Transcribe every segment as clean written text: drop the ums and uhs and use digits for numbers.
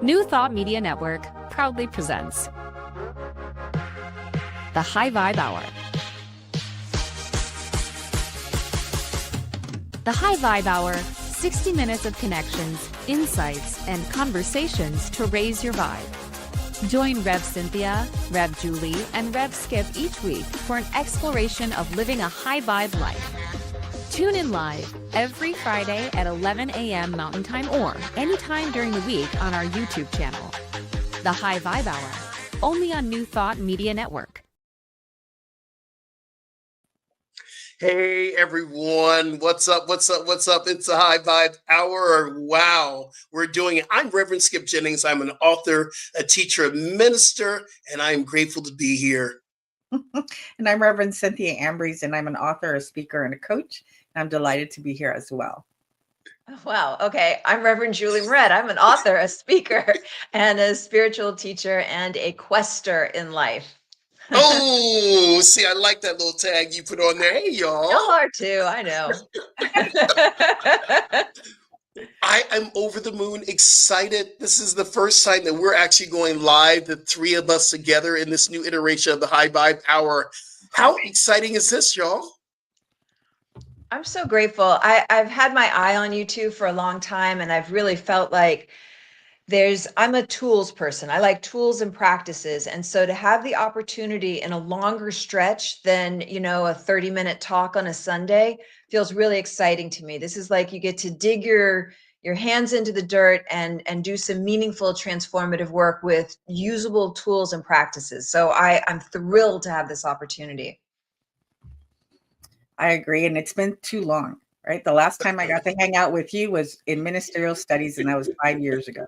New Thought Media Network proudly presents the High Vibe Hour. The High Vibe Hour, 60 minutes of connections, insights, and conversations to raise your vibe. Join Rev Cynthia, Rev Julie, and Rev Skip each week for an exploration of living a high vibe life. Tune in live every Friday at 11 a.m. Mountain Time or anytime during the week on our YouTube channel. The High Vibe Hour, only on New Thought Media Network. Hey everyone, what's up? It's a High Vibe Hour. Wow, we're doing it. I'm Reverend Skip Jennings. I'm an author, a teacher, a minister, and I am grateful to be here. And I'm Reverend Cynthia Ambriz, and I'm an author, a speaker, and a coach. I'm delighted to be here as well. Wow. Okay. I'm Reverend Julie Moret. I'm an author, a speaker, and a spiritual teacher and a quester in life. Oh, see, I like that little tag you put on there. Hey, y'all. Y'all are too. I know. I am over the moon excited. This is the first time that we're actually going live, the three of us together in this new iteration of the High Vibe Hour. How exciting is this, y'all? I'm so grateful. I've had my eye on you two for a long time, and I've really felt like I'm a tools person. I like tools and practices. And so to have the opportunity in a longer stretch than, a 30-minute talk on a Sunday feels really exciting to me. This is like you get to dig your hands into the dirt and do some meaningful, transformative work with usable tools and practices. So I'm thrilled to have this opportunity. I agree. And it's been too long, right? The last time I got to hang out with you was in ministerial studies, and that was 5 years ago.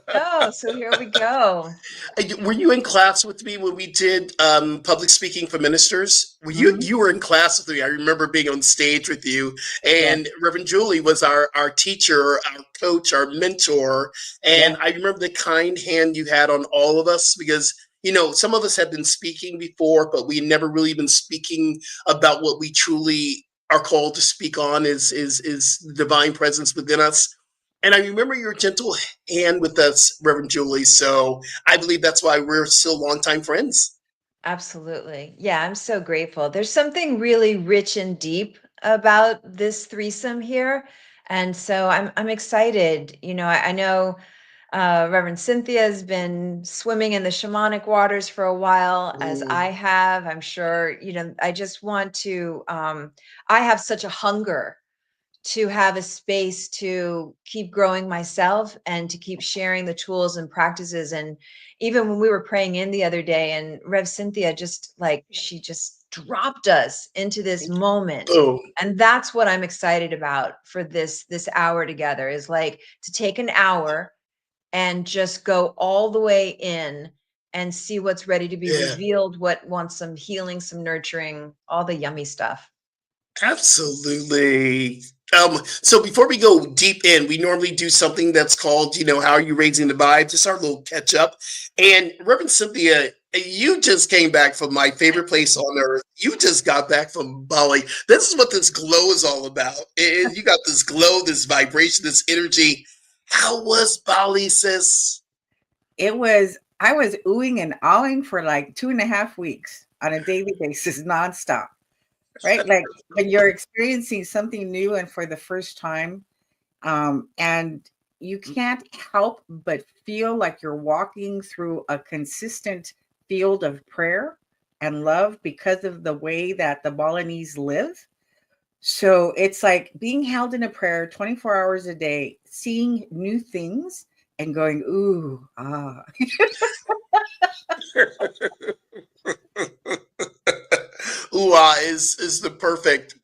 Oh, so here we go. Were you in class with me when we did public speaking for ministers? You were in class with me. I remember being on stage with you, and Reverend Julie was our teacher, our coach, our mentor. And I remember the kind hand you had on all of us because some of us had been speaking before, but we never really been speaking about what we truly are called to speak on is divine presence within us. And I remember your gentle hand with us, Reverend Julie. So I believe that's why we're still longtime friends. Absolutely. Yeah, I'm so grateful. There's something really rich and deep about this threesome here. And so I'm excited. I know Reverend Cynthia has been swimming in the shamanic waters for a while, as I have. I'm sure, I just want to, I have such a hunger to have a space to keep growing myself and to keep sharing the tools and practices. And even when we were praying in the other day, and Rev Cynthia she just dropped us into this moment. And that's what I'm excited about for this hour together, is like to take an hour and just go all the way in and see what's ready to be revealed, what wants some healing, some nurturing, all the yummy stuff. Absolutely. So before we go deep in, we normally do something that's called, how are you raising the vibe? Just our little catch up. And Reverend Cynthia, you just came back from my favorite place on earth. You just got back from Bali. This is what this glow is all about. And you got this glow, this vibration, this energy. How was Bali, sis? I was oohing and awing for like 2.5 weeks on a daily basis, nonstop. Right? Like when you're experiencing something new and for the first time, and you can't help but feel like you're walking through a consistent field of prayer and love because of the way that the Balinese live. So it's like being held in a prayer 24 hours a day, seeing new things and going, ooh, ah. Ooh, is the perfect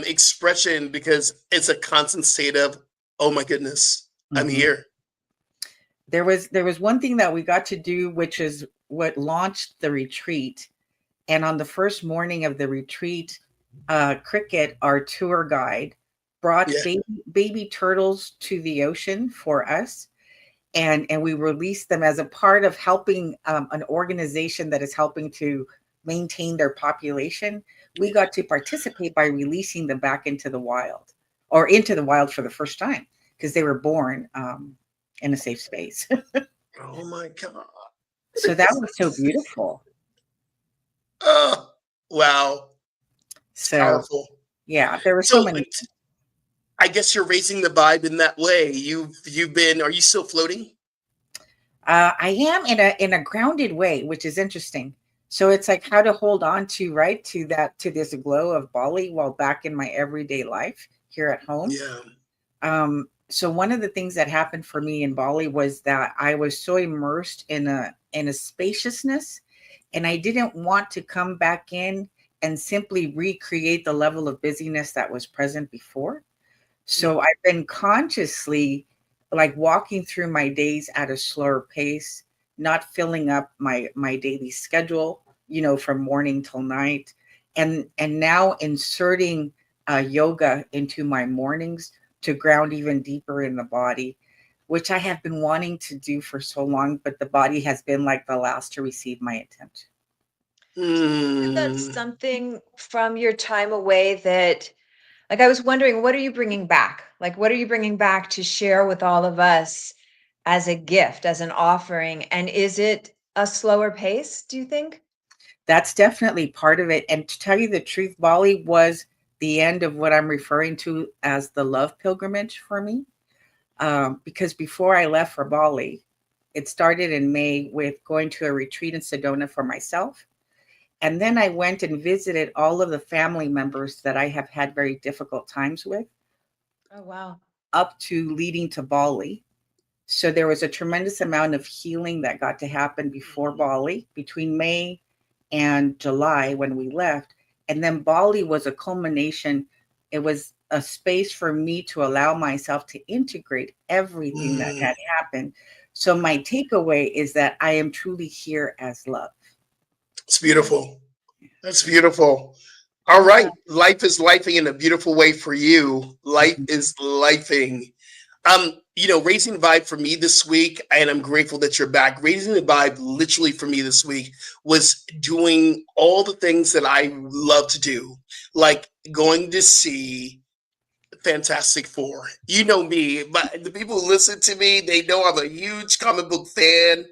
expression, because it's a constant state of, oh my goodness, I'm here. There was one thing that we got to do, which is what launched the retreat. And on the first morning of the retreat, Cricket, our tour guide, brought baby turtles to the ocean for us. And we released them as a part of helping an organization that is helping to maintain their population. We got to participate by releasing them back into the wild. or into the wild for the first time because they were born in a safe space. Oh my God. So that was so beautiful. Oh, wow. It's So powerful. yeah, there were so So many. I guess you're raising the vibe in that way. Are you still floating? I am in a grounded way, which is interesting. So it's like how to hold on to right to this glow of Bali while back in my everyday life here at home. Yeah. So one of the things that happened for me in Bali was that I was so immersed in a spaciousness, and I didn't want to come back in and simply recreate the level of busyness that was present before. So I've been consciously like walking through my days at a slower pace, not filling up my daily schedule, from morning till night, and now inserting yoga into my mornings to ground even deeper in the body, which I have been wanting to do for so long, but the body has been like the last to receive my attention. That's Mm. something from your time away that, like, I was wondering, what are you bringing back? Like, what are you bringing back to share with all of us as a gift, as an offering? And is it a slower pace, do you think? That's definitely part of it. And to tell you the truth, Bali was the end of what I'm referring to as the love pilgrimage for me. Because before I left for Bali, it started in May with going to a retreat in Sedona for myself. And then I went and visited all of the family members that I have had very difficult times with, Oh, wow. up to leading to Bali. So there was a tremendous amount of healing that got to happen before Bali, between May and July when we left. And then Bali was a culmination. It was a space for me to allow myself to integrate everything that Mm. had happened. So my takeaway is that I am truly here as love. It's beautiful. That's beautiful. All Yeah. right. Life is lifing in a beautiful way for you. Life is lifing. Raising the vibe for me this week, and I'm grateful that you're back. Raising the vibe literally for me this week was doing all the things that I love to do, like going to see Fantastic Four. You know me, but the people who listen to me, they know I'm a huge comic book fan.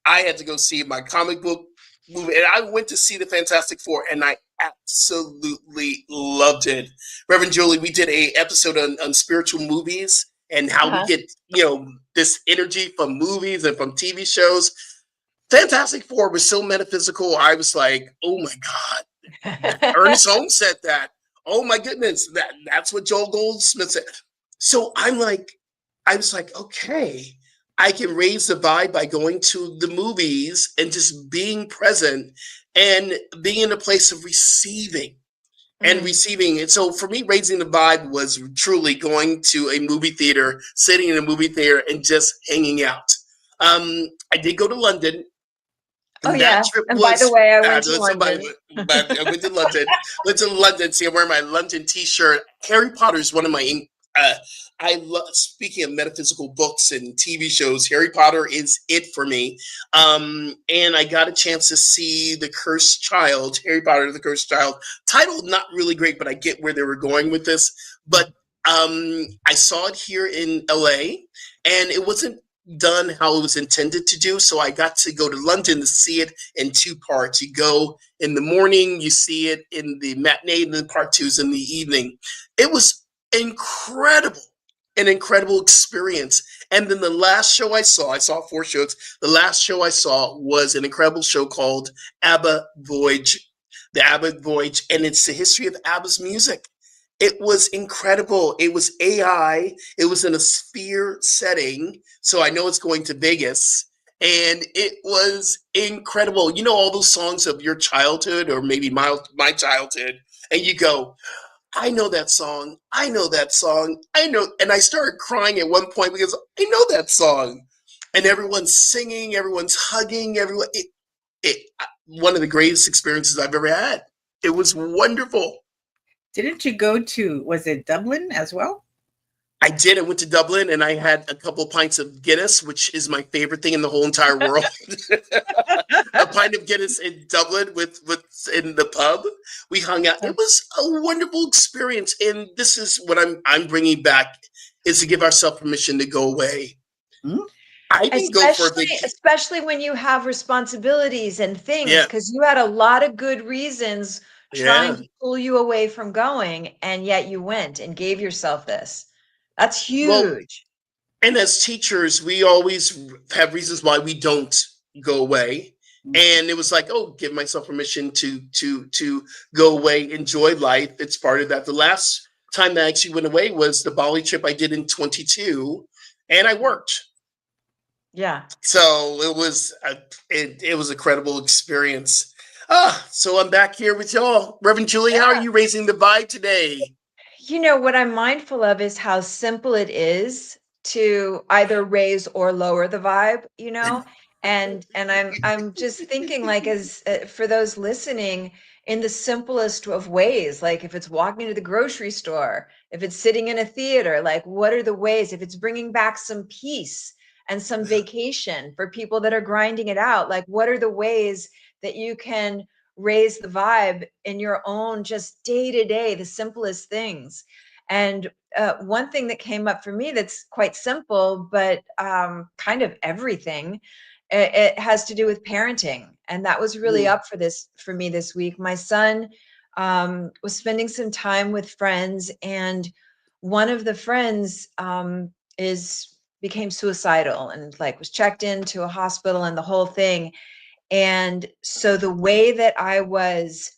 I had to go see my comic book movie, and I went to see the Fantastic Four, and I absolutely loved it. Reverend Julie, we did a episode on spiritual movies and how we Uh-huh. get this energy from movies and from TV shows. Fantastic Four was so metaphysical. I was like, oh my God. Ernest Holmes said that. Oh my goodness, that's what Joel Goldsmith said. So I was like, okay, I can raise the vibe by going to the movies and just being present and being in a place of receiving and Mm. receiving. And so for me, raising the vibe was truly going to a movie theater, sitting in a movie theater and just hanging out. I did go to London. Oh, And that yeah. trip And by the was way, I went to fabulous. London. But I went to London. Went to London. See, I'm wearing my London T-shirt. Harry Potter is one of my. I love. Speaking of metaphysical books and TV shows, Harry Potter is it for me. And I got a chance to see The Cursed Child, Harry Potter, The Cursed Child. Title not really great, but I get where they were going with this. But I saw it here in LA, and it wasn't done how it was intended to do. So I got to go to London to see it in two parts. You go in the morning, you see it in the matinee, and then part two is in the evening. It was incredible, an incredible experience. And then the last show I saw 4 shows. The last show I saw was an incredible show called ABBA Voyage, the ABBA Voyage, and it's the history of ABBA's music. It was incredible. It was AI. It was in a sphere setting. So I know it's going to Vegas. And it was incredible. You know, all those songs of your childhood or maybe my childhood. And you go, I know that song. I know that song. I know. And I started crying at one point because I know that song. And everyone's singing, everyone's hugging, everyone. One of the greatest experiences I've ever had. It was wonderful. Didn't you go to, was it Dublin as well? I did. I went to Dublin and I had a couple of pints of Guinness, which is my favorite thing in the whole entire world. A pint of Guinness in Dublin with in the pub. We hung out. It was a wonderful experience, and this is what I'm bringing back is to give ourselves permission to go away. Hmm? I didn't go for a vacation. Especially when you have responsibilities and things, Yeah, because you had a lot of good reasons trying yeah. to pull you away from going, and yet you went and gave yourself this. That's Well, huge. and as teachers, we always have reasons why we don't go away. And it was like, oh, give myself permission to go away, enjoy life. It's part of that. The last time that I actually went away was the Bali trip I did in 22, and I worked. Yeah. So it was a credible experience. So I'm back here with y'all. Reverend Julie, how are you raising the vibe today? You know, what I'm mindful of is how simple it is to either raise or lower the vibe, you know? And I'm just thinking, like, as for those listening, in the simplest of ways, like if it's walking to the grocery store, if it's sitting in a theater, like what are the ways, if it's bringing back some peace and some vacation for people that are grinding it out, like what are the ways that you can raise the vibe in your own just day to day, the simplest things. And one thing that came up for me that's quite simple, but kind of everything, it has to do with parenting. And that was really up for me this week. My son was spending some time with friends, and one of the friends became suicidal and like was checked into a hospital and the whole thing. And so the way that I was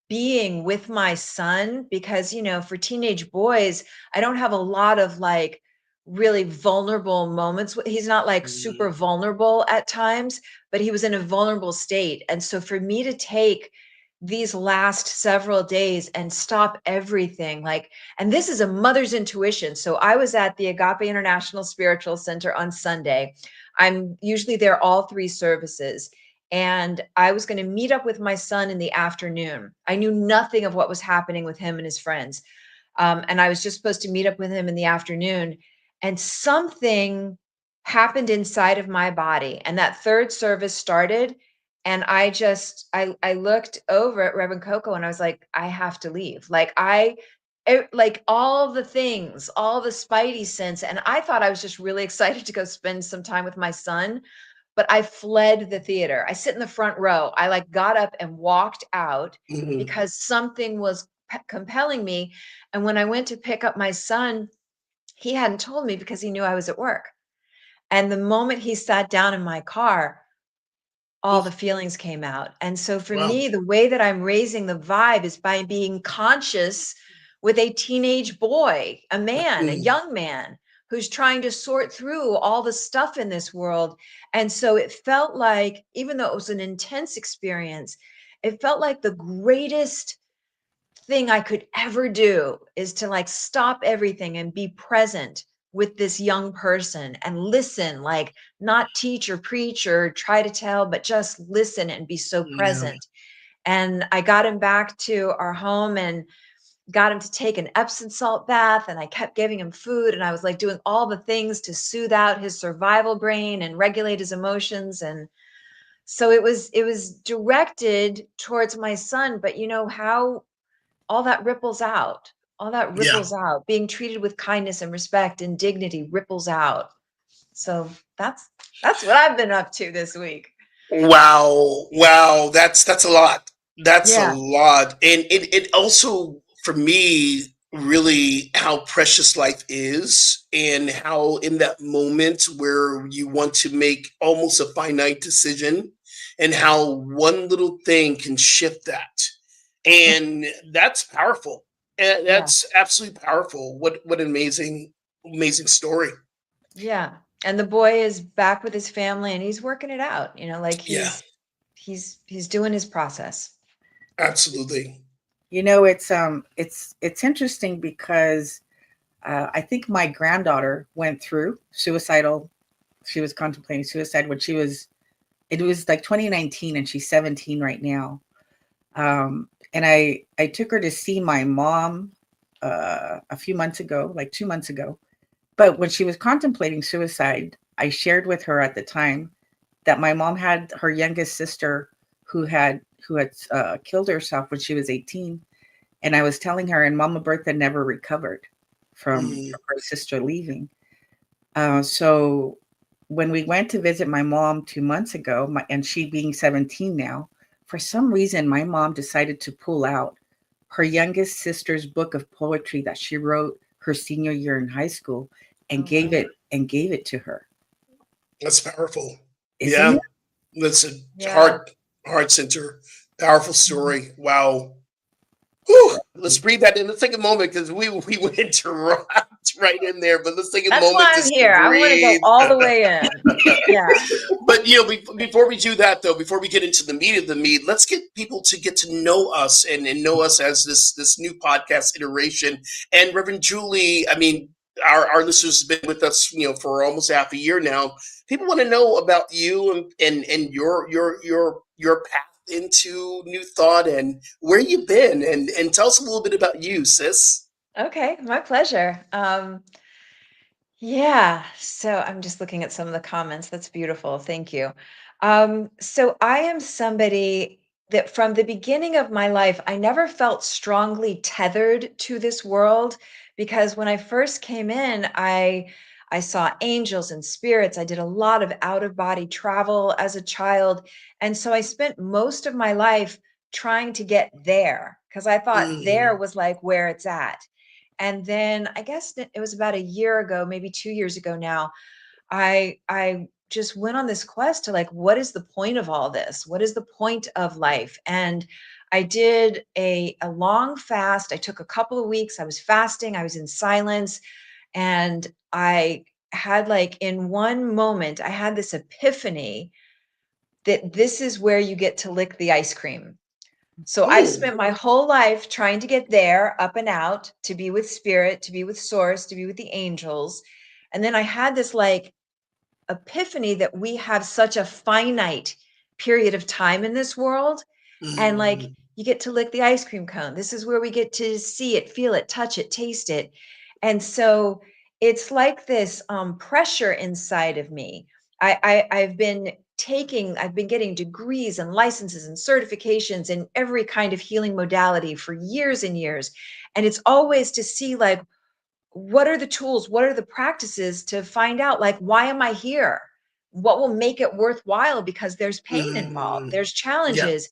being with my son, because, you know, for teenage boys, I don't have a lot of like really vulnerable moments. He's not like super vulnerable at times, but he was in a vulnerable state. And so for me to take these last several days and stop everything, like, and this is a mother's intuition. So I was at the Agape International Spiritual Center on Sunday. I'm usually there all 3 services. And I was going to meet up with my son in the afternoon. I knew nothing of what was happening with him and his friends. And I was just supposed to meet up with him in the afternoon. And something happened inside of my body. And that 3rd service started. And I looked over at Reverend Coco and I was like, I have to leave. Like like all the things, all the spidey sense. And I thought I was just really excited to go spend some time with my son. But I fled the theater. I sit in the front row. I like got up and walked out because something was compelling me. And when I went to pick up my son, he hadn't told me because he knew I was at work. And the moment he sat down in my car, all the feelings came out. And so for me, the way that I'm raising the vibe is by being conscious with a teenage boy, a man, a young man who's trying to sort through all the stuff in this world. And so it felt like, even though it was an intense experience, it felt like the greatest thing I could ever do is to like stop everything and be present with this young person and listen, like not teach or preach or try to tell, but just listen and be so present. And I got him back to our home and got him to take an Epsom salt bath, and I kept giving him food, and I was like doing all the things to soothe out his survival brain and regulate his emotions. And so it was directed towards my son, but you know how all that ripples out. All that ripples out. Being treated with kindness and respect and dignity ripples out. So that's what I've been up to this week. Wow, that's a lot. That's a Yeah. lot. And it also, for me, really how precious life is, and how in that moment where you want to make almost a finite decision, and how one little thing can shift that. And that's powerful. And Yeah. that's absolutely powerful. What an amazing story. Yeah. And the boy is back with his family and he's working it out, you know, like Yeah, he's doing his process. absolutely. You know, it's interesting because I think my granddaughter went through suicidal. She was contemplating suicide when it was like 2019, and she's 17 right now. And I took her to see my mom a few months ago, like 2 months ago. But when she was contemplating suicide, I shared with her at the time that my mom had her youngest sister who had killed herself when she was 18. And I was telling her, and Mama Bertha never recovered from her sister leaving. So when we went to visit my mom 2 months ago, and she being 17 now, for some reason, my mom decided to pull out her youngest sister's book of poetry that she wrote her senior year in high school and gave it to her. That's powerful. Isn't it? That's a heart center, powerful story. Wow. Whew. Let's breathe that in. Let's take a moment because we went interrupt right in there, but let's take a That's moment why I'm just here. to I want to go breathe. all the way in. Yeah. But before we do that, though, before we get into the meat of the meat, let's get people to get to know us and know us as this new podcast iteration. And Reverend Julie, I mean, our listeners have been with us, for almost half a year now. People want to know about you and your path into New Thought and where you've been, and tell us a little bit about you, sis. Okay, my pleasure. Yeah, so I'm just looking at some of the comments. That's beautiful. Thank you. So I am somebody that from the beginning of my life, I never felt strongly tethered to this world because when I first came in, I saw angels and spirits. I did a lot of out-of-body travel as a child. And so I spent most of my life trying to get there because I thought there was like where it's at. And then I guess it was about a year ago, maybe 2 years ago now, I just went on this quest to like, what is the point of all this? What is the point of life? And I did a long fast. I took a couple of weeks. I was fasting. I was in silence. And I had like in one moment, I had this epiphany that this is where you get to lick the ice cream. So I've spent my whole life trying to get there, up and out, to be with spirit, to be with source, to be with the angels. And then I had this like epiphany that we have such a finite period of time in this world. And like you get to lick the ice cream cone. This is where we get to see it, feel it, touch it, taste it. And so it's like this pressure inside of me. I've been getting degrees and licenses and certifications in every kind of healing modality for years and years. And it's always to see like, what are the tools? What are the practices to find out like, why am I here? What will make it worthwhile? Because there's pain involved, there's challenges.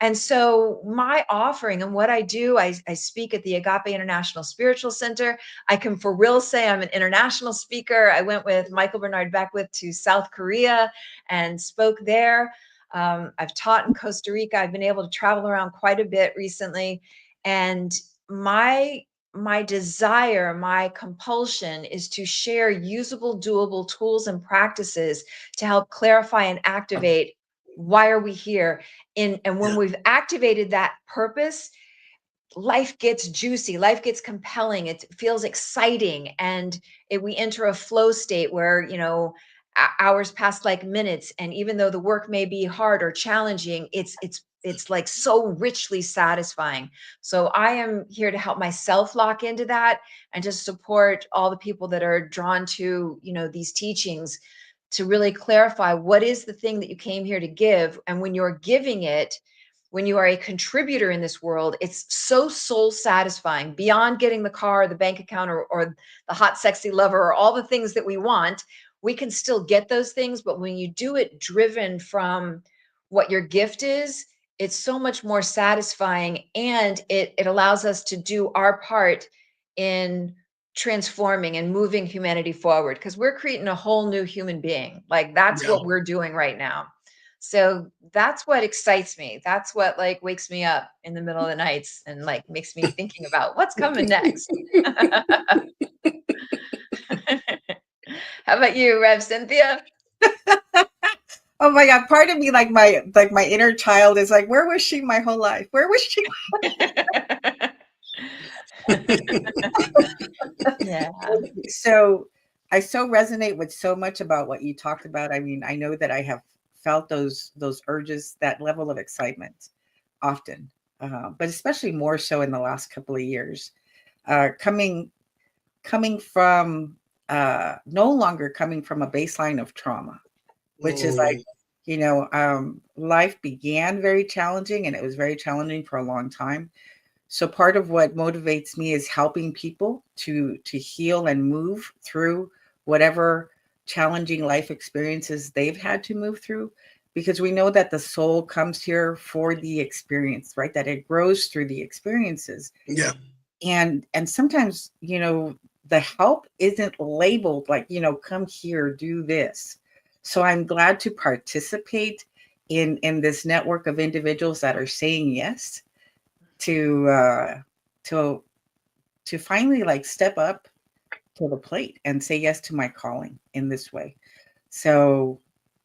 And so my offering and what I do, I speak at the Agape International Spiritual Center. I can for real say I'm an international speaker. I went with Michael Bernard Beckwith to South Korea and spoke there. I've taught in Costa Rica. I've been able to travel around quite a bit recently. And my desire, my compulsion is to share usable, doable tools and practices to help clarify and activate why are we here. And when we've activated that purpose, life gets juicy, life gets compelling, it feels exciting, and we enter a flow state where, hours pass like minutes. And even though the work may be hard or challenging, it's like so richly satisfying. So I am here to help myself lock into that and just support all the people that are drawn to, these teachings to really clarify what is the thing that you came here to give. And when you're giving it, when you are a contributor in this world, it's so soul satisfying beyond getting the car, or the bank account, or the hot, sexy lover, or all the things that we want. We can still get those things, but when you do it driven from what your gift is, it's so much more satisfying, and it allows us to do our part in transforming and moving humanity forward, because we're creating a whole new human being. Like that's what we're doing right now. So that's what excites me. That's what like wakes me up in the middle of the nights and like makes me thinking about what's coming next. How about you, Rev Cynthia? Oh my God. Part of me, like my inner child is like, where was she my whole life? Where was she? Yeah. So I so resonate with so much about what you talked about. I mean, I know that I have felt those urges, that level of excitement often, but especially more so in the last couple of years, coming from no longer coming from a baseline of trauma, which is like Life began very challenging, and it was very challenging for a long time. So part of what motivates me is helping people to heal and move through whatever challenging life experiences they've had to move through, because we know that the soul comes here for the experience, right? That it grows through the experiences. Yeah. And sometimes, the help isn't labeled like, come here, do this. So I'm glad to participate in this network of individuals that are saying yes to to to finally like step up to the plate and say yes to my calling in this way. So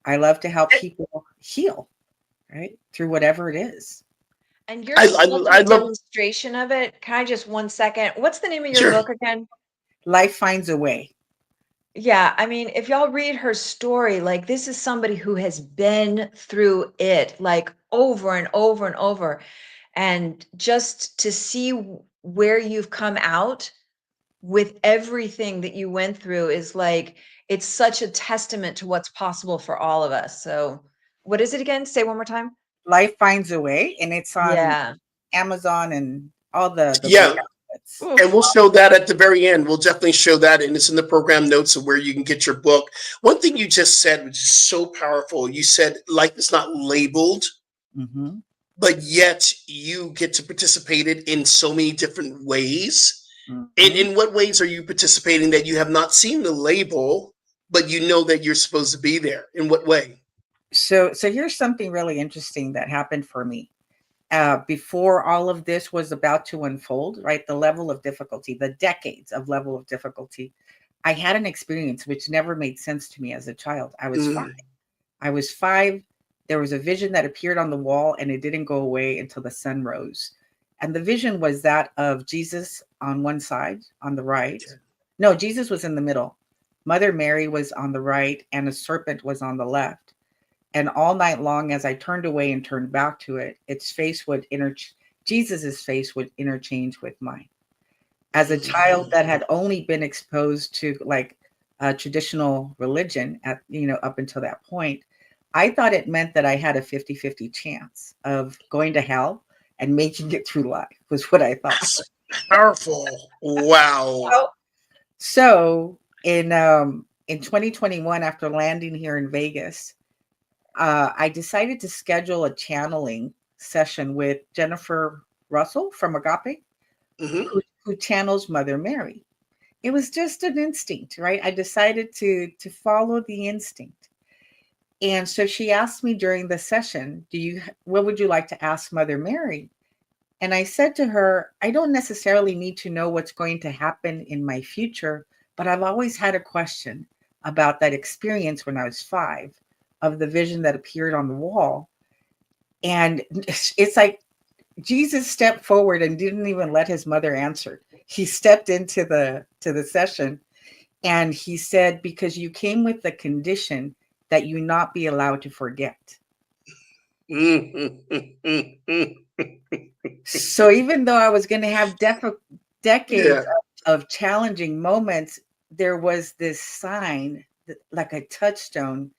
I love to help people heal, right? Through whatever it is. And you're I, such I, a I love, demonstration of it. Can I just 1 second? What's the name of your sure. book again? Life finds a way. Yeah, I mean, if y'all read her story, like this is somebody who has been through it like over and over and over. And just to see where you've come out with everything that you went through is like, it's such a testament to what's possible for all of us. So, what is it again? Say one more time. Life finds a way, and it's on Yeah. Amazon and all the book Yeah. outlets. And we'll Oof. show that at the very end. We'll definitely show that. And it's in the program notes of where you can get your book. One thing you just said, which is so powerful, you said life is not labeled, Mm-hmm. but yet you get to participate it in so many different ways. Mm-hmm. In what ways are you participating that you have not seen the label, but you know that you're supposed to be there? In what way? So here's something really interesting that happened for me. Before all of this was about to unfold, right? The level of difficulty, the decades of level of difficulty, I had an experience which never made sense to me as a child. I was five. Mm, I was five. There was a vision that appeared on the wall, and it didn't go away until the sun rose. And the vision was that of Jesus on one side, on the right. No, Jesus was in the middle. Mother Mary was on the right, and a serpent was on the left. And all night long, as I turned away and turned back to it, its face would Jesus's face would interchange with mine. As a child that had only been exposed to like traditional religion up until that point, I thought it meant that I had a 50-50 chance of going to hell and making it through life, was what I thought. that's powerful. Wow. So in 2021, after landing here in Vegas, I decided to schedule a channeling session with Jennifer Russell from Agape, Hmm. who channels Mother Mary. It was just an instinct, right? I decided to follow the instinct. And so she asked me during the session, what would you like to ask Mother Mary? And I said to her, I don't necessarily need to know what's going to happen in my future, but I've always had a question about that experience when I was five of the vision that appeared on the wall. And it's like Jesus stepped forward and didn't even let his mother answer. He stepped into the session and he said, because you came with the condition that you not be allowed to forget. So even though I was going to have decades Yeah. of challenging moments, there was this sign, like a touchstone,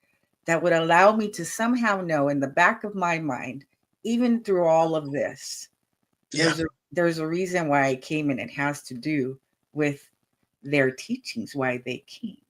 that would allow me to somehow know in the back of my mind, even through all of this, Yeah. there's a reason why I came, and it has to do with their teachings, why they came.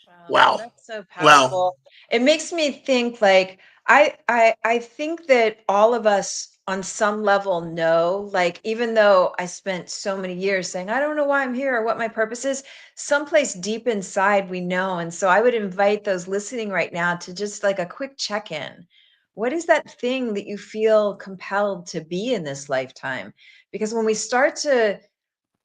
Wow, Wow. that's so Wow. powerful. It makes me think like I think that all of us on some level know, like even though I spent so many years saying I don't know why I'm here or what my purpose is, someplace deep inside we know. And so I would invite those listening right now to just like a quick check-in. What is that thing that you feel compelled to be in this lifetime? Because when we start to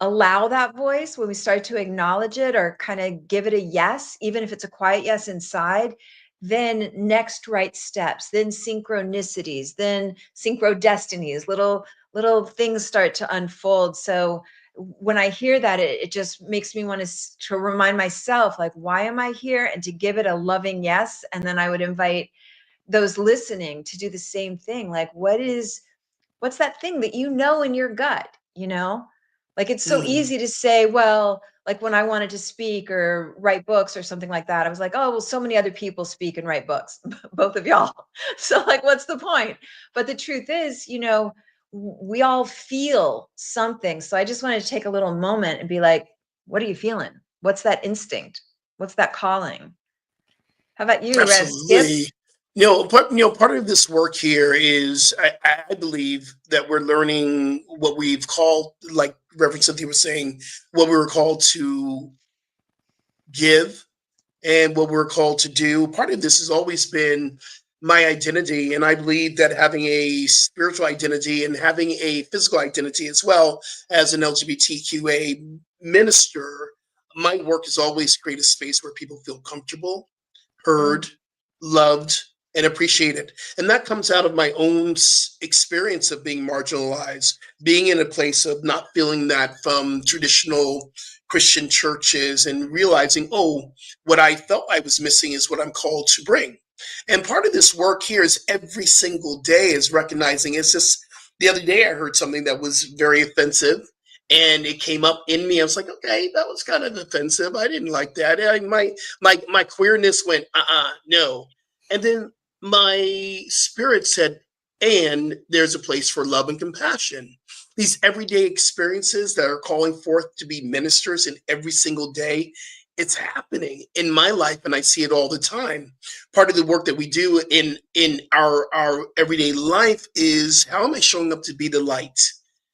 allow that voice, when we start to acknowledge it or kind of give it a yes, even if it's a quiet yes inside, then next right steps, then synchronicities, then synchro destinies, little things start to unfold. So when I hear that, it just makes me want to remind myself, like, why am I here? And to give it a loving yes. And then I would invite those listening to do the same thing. Like, what's that thing that you know in your gut, you know? Like, it's so easy to say, well, like when I wanted to speak or write books or something like that, I was like, oh, well, so many other people speak and write books, both of y'all. So like, what's the point? But the truth is, you know, we all feel something. So I just wanted to take a little moment and be like, what are you feeling? What's that instinct? What's that calling? How about you, Rev Skip? Absolutely. Part of this work here is I believe that we're learning what we've called, like Reverend Cynthia was saying, what we were called to give and what we're called to do. Part of this has always been my identity. And I believe that having a spiritual identity and having a physical identity as well as an LGBTQA minister, my work has always created a space where people feel comfortable, heard, loved, and appreciated. And that comes out of my own experience of being marginalized, being in a place of not feeling that from traditional Christian churches and realizing, oh, what I felt I was missing is what I'm called to bring. And part of this work here is every single day is recognizing. It's just the other day I heard something that was very offensive and it came up in me. I was like, okay, that was kind of offensive. I didn't like that. My queerness went, no. And then my spirit said, and there's a place for love and compassion. These everyday experiences that are calling forth to be ministers in every single day, it's happening in my life, and I see it all the time. Part of the work that we do in our everyday life is, how am I showing up to be the light?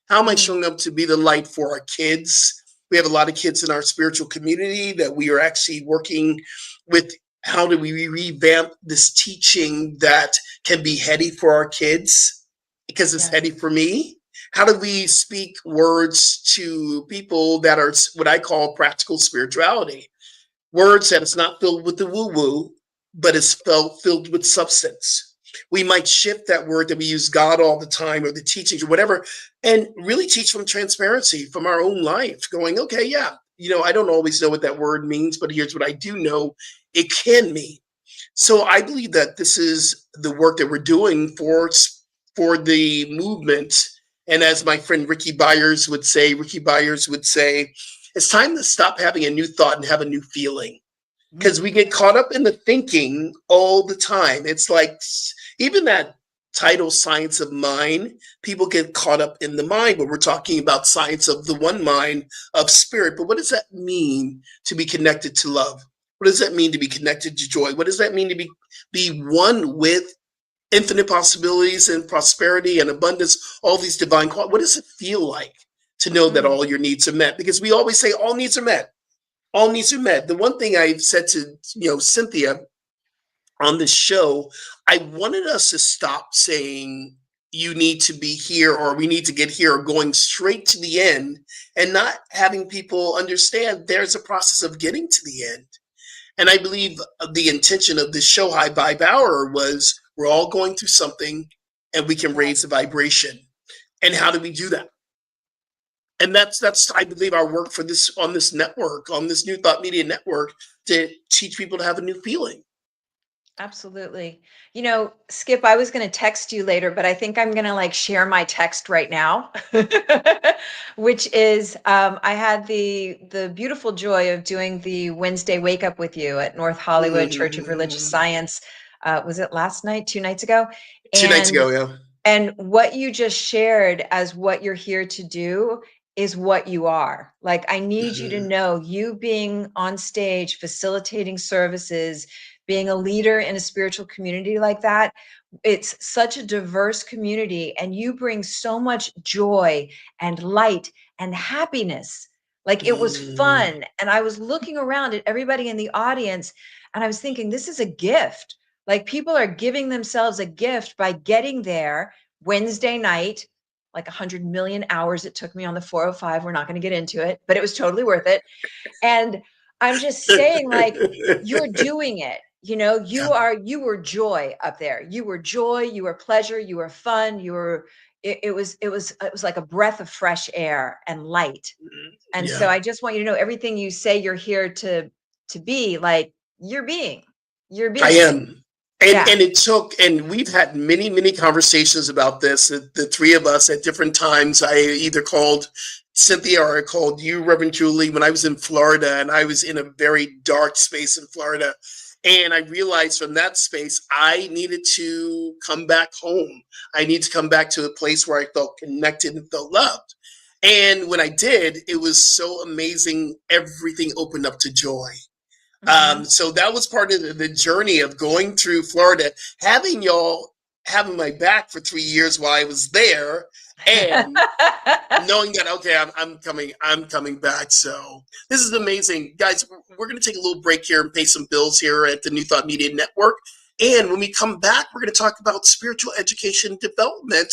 How am I showing up to be the light for our kids? We have a lot of kids in our spiritual community that we are actually working with. How do we revamp this teaching that can be heady for our kids because it's heady for me? How do we speak words to people that are what I call practical spirituality? Words that it's not filled with the woo-woo, but it's filled with substance. We might shift that word that we use God all the time or the teachings or whatever, and really teach from transparency, from our own life, going, okay, yeah, I don't always know what that word means, but here's what I do know it can mean. So I believe that this is the work that we're doing for the movement. And as my friend Ricky Byers would say, it's time to stop having a new thought and have a new feeling. Because we get caught up in the thinking all the time. It's like, even that title, Science of Mind, people get caught up in the mind, but we're talking about science of the one mind of spirit. But what does that mean to be connected to love? What does that mean to be connected to joy? What does that mean to be one with infinite possibilities and prosperity and abundance, all these divine qualities? What does it feel like to know that all your needs are met? Because we always say all needs are met. All needs are met. The one thing I've said to Cynthia on this show, I wanted us to stop saying you need to be here or we need to get here, or going straight to the end and not having people understand there's a process of getting to the end. And I believe the intention of this show, High Vibe Hour, was we're all going through something and we can raise the vibration. And how do we do that? And that's I believe our work on this network, on this New Thought Media Network, to teach people to have a new feeling. Absolutely. Skip, I was going to text you later, but I think I'm going to share my text right now, which is I had the beautiful joy of doing the Wednesday Wake Up with you at North Hollywood Church of Religious Science. Was it last night, 2 nights ago? 2 nights ago, yeah. And what you just shared as what you're here to do is what you are. I need you to know, you being on stage, facilitating services, being a leader in a spiritual community like that, it's such a diverse community, and you bring so much joy and light and happiness. It was fun. And I was looking around at everybody in the audience and I was thinking, this is a gift. People are giving themselves a gift by getting there Wednesday night, 100 million hours it took me on the 405. We're not going to get into it, but it was totally worth it. And I'm just saying, you're doing it. You were joy up there. You were joy, you were pleasure, you were fun, it was like a breath of fresh air and light. And so I just want you to know, everything you say you're here to be, you're being. I am. And it took, and we've had many, many conversations about this. The three of us at different times, I either called Cynthia, or I called you, Reverend Julie, when I was in Florida, and I was in a very dark space in Florida. And I realized from that space, I needed to come back home. I need to come back to a place where I felt connected and felt loved. And when I did, it was so amazing. Everything opened up to joy. So that was part of the journey of going through Florida, having y'all having my back for 3 years while I was there, and knowing that, okay, I'm coming back. So this is amazing, guys. We're going to take a little break here and pay some bills here at the New Thought Media Network. And when we come back, we're going to talk about spiritual education development.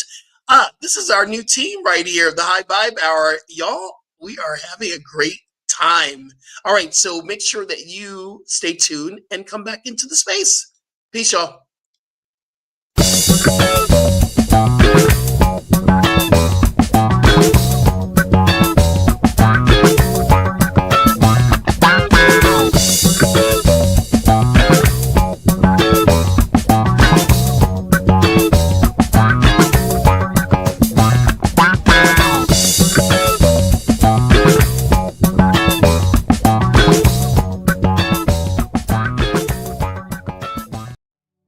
This is our new team right here, the High Vibe Hour. Y'all, we are having a great time. All right, so make sure that you stay tuned and come back into the space. Peace, y'all.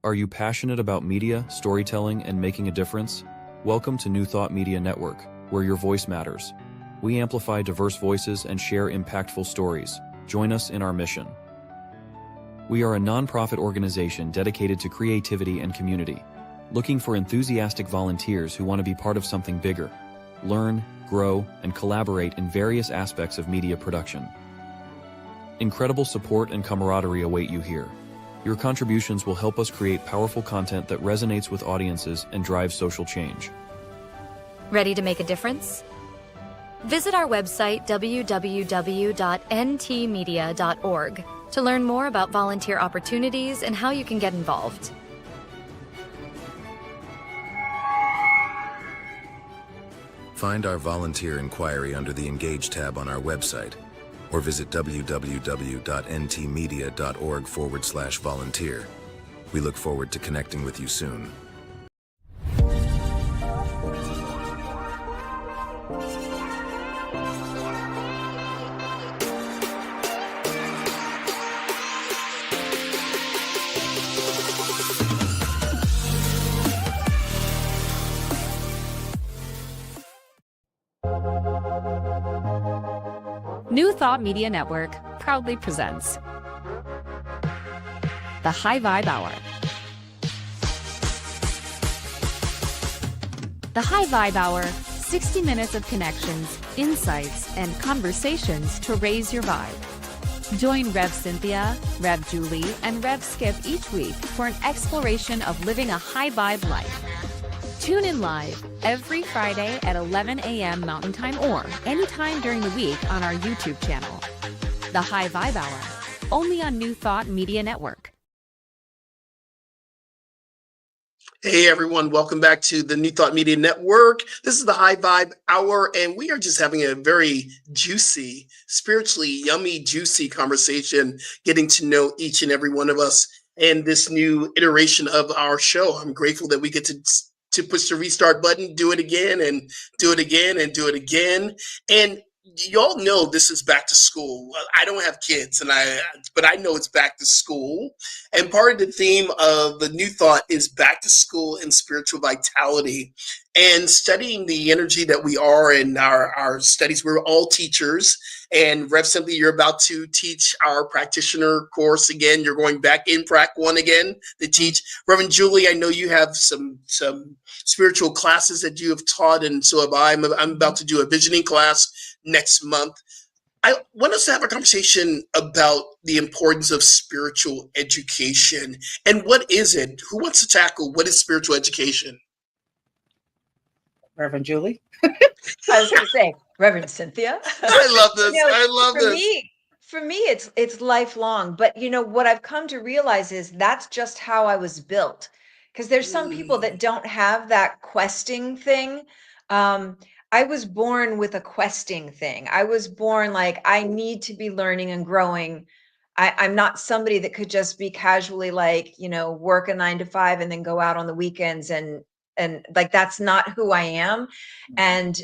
Are you passionate about media, storytelling, and making a difference? Welcome to New Thought Media Network, where your voice matters. We amplify diverse voices and share impactful stories. Join us in our mission. We are a nonprofit organization dedicated to creativity and community, looking for enthusiastic volunteers who want to be part of something bigger, learn, grow, and collaborate in various aspects of media production. Incredible support and camaraderie await you here. Your contributions will help us create powerful content that resonates with audiences and drives social change. Ready to make a difference? Visit our website www.ntmedia.org to learn more about volunteer opportunities and how you can get involved. Find our volunteer inquiry under the Engage tab on our website, or visit www.ntmedia.org/volunteer. We look forward to connecting with you soon. New Thought Media Network proudly presents the High Vibe Hour. The High Vibe Hour, 60 minutes of connections, insights, and conversations to raise your vibe. Join Rev Cynthia, Rev Julie, and Rev Skip each week for an exploration of living a high vibe life. Tune in live every Friday at 11 a.m. Mountain Time or anytime during the week on our YouTube channel. The High Vibe Hour, only on New Thought Media Network. Hey everyone, welcome back to the New Thought Media Network. This is the High Vibe Hour, and we are just having a very juicy, spiritually yummy, juicy conversation, getting to know each and every one of us and this new iteration of our show. I'm grateful that we get to push the restart button, do it again and do it again and do it again. And y'all know this is back to school. I don't have kids, but I know it's back to school. And part of the theme of the New Thought is back to school and spiritual vitality, and studying the energy that we are in our studies. We're all teachers. And Rev Simply, you're about to teach our practitioner course again. You're going back in Prac 1 again to teach. Reverend Julie, I know you have some spiritual classes that you have taught, and so have I. I'm about to do a visioning class next month. I want us to have a conversation about the importance of spiritual education. And what is it? Who wants to tackle what is spiritual education? Reverend Julie? I was going to say, Reverend Cynthia. I love this. I love this. For me, it's lifelong. But what I've come to realize is that's just how I was built. Because there's some people that don't have that questing thing. I was born with a questing thing. I was born like, I need to be learning and growing. I'm not somebody that could just be casually like, work a 9 to 5 and then go out on the weekends and like, that's not who I am. And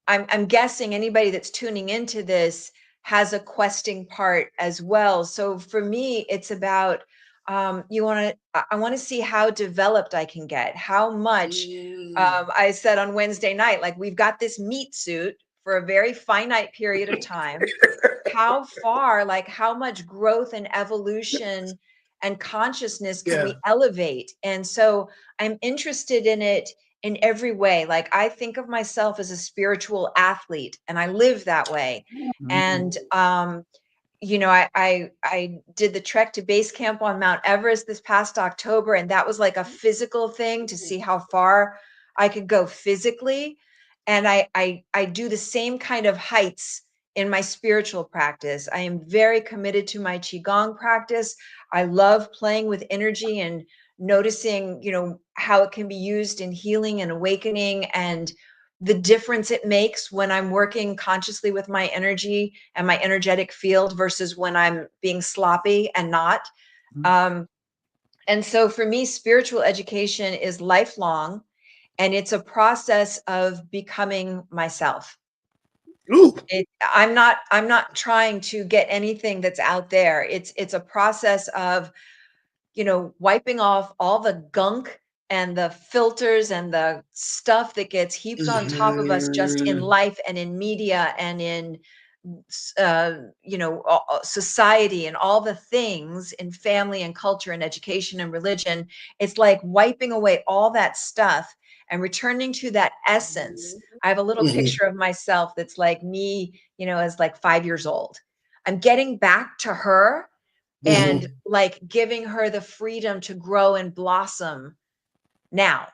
I'm guessing anybody that's tuning into this has a questing part as well. So for me, it's about I want to see how developed I can get, how much. I said on Wednesday night, like, we've got this meat suit for a very finite period of time. How far, like, how much growth and evolution and consciousness can Yeah. we elevate? And so I'm interested in it in every way. Like, I think of myself as a spiritual athlete, and I live that way. And I did the trek to base camp on Mount Everest this past October, and that was like a physical thing to see how far I could go physically. And I do the same kind of heights in my spiritual practice. I am very committed to my qigong practice. I love playing with energy and noticing, how it can be used in healing and awakening, and the difference it makes when I'm working consciously with my energy and my energetic field versus when I'm being sloppy and not. And so for me, spiritual education is lifelong, and it's a process of becoming myself. Ooh. I'm not trying to get anything that's out there. It's a process of, wiping off all the gunk and the filters and the stuff that gets heaped on top of us just in life and in media and in society and all the things in family and culture and education and religion. It's like wiping away all that stuff and returning to that essence. I have a little picture of myself that's like me, as like 5 years old. I'm getting back to her and like giving her the freedom to grow and blossom now,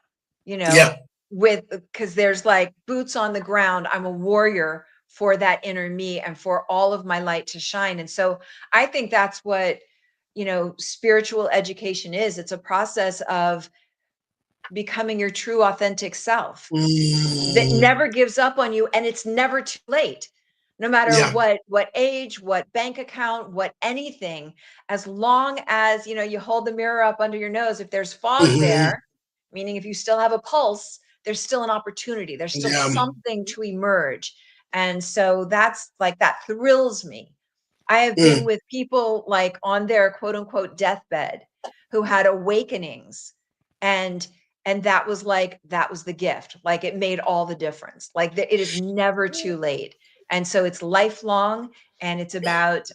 Yeah. because there's like boots on the ground. I'm a warrior for that inner me and for all of my light to shine. And so I think that's what, spiritual education is. It's a process of becoming your true authentic self that never gives up on you, and it's never too late. No matter what age, what bank account, what anything, as long as, you hold the mirror up under your nose, if there's fog there, meaning if you still have a pulse, there's still an opportunity. There's still something to emerge. And so that's like, that thrills me. I have been with people like on their quote unquote deathbed who had awakenings, and that was the gift. Like, it made all the difference. Like, it is never too late. And so it's lifelong, and it's about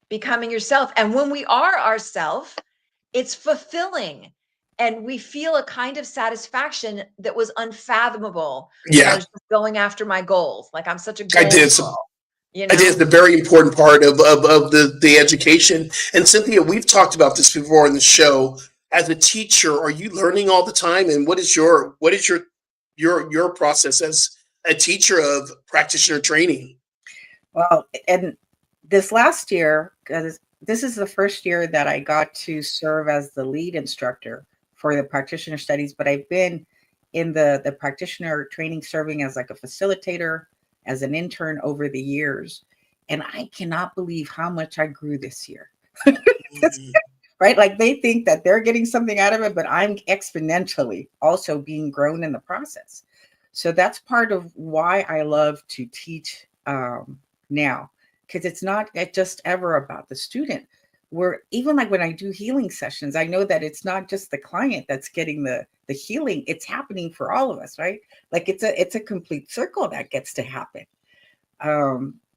becoming yourself. And when we are ourself, it's fulfilling, and we feel a kind of satisfaction that was unfathomable when I was just going after my goals. Like, I'm such a goal girl. I did the very important part of the education. And Cynthia, we've talked about this before on the show. As a teacher, are you learning all the time? And what is your process as a teacher of practitioner training? Well, and this last year, because this is the first year that I got to serve as the lead instructor for the practitioner studies, but I've been in the practitioner training, serving as like a facilitator, as an intern over the years. And I cannot believe how much I grew this year. Right? Like, they think that they're getting something out of it, but I'm exponentially also being grown in the process. So that's part of why I love to teach now, because it's not just ever about the student. Where even like when I do healing sessions, I know that it's not just the client that's getting the healing, it's happening for all of us, right? Like, it's a complete circle that gets to happen.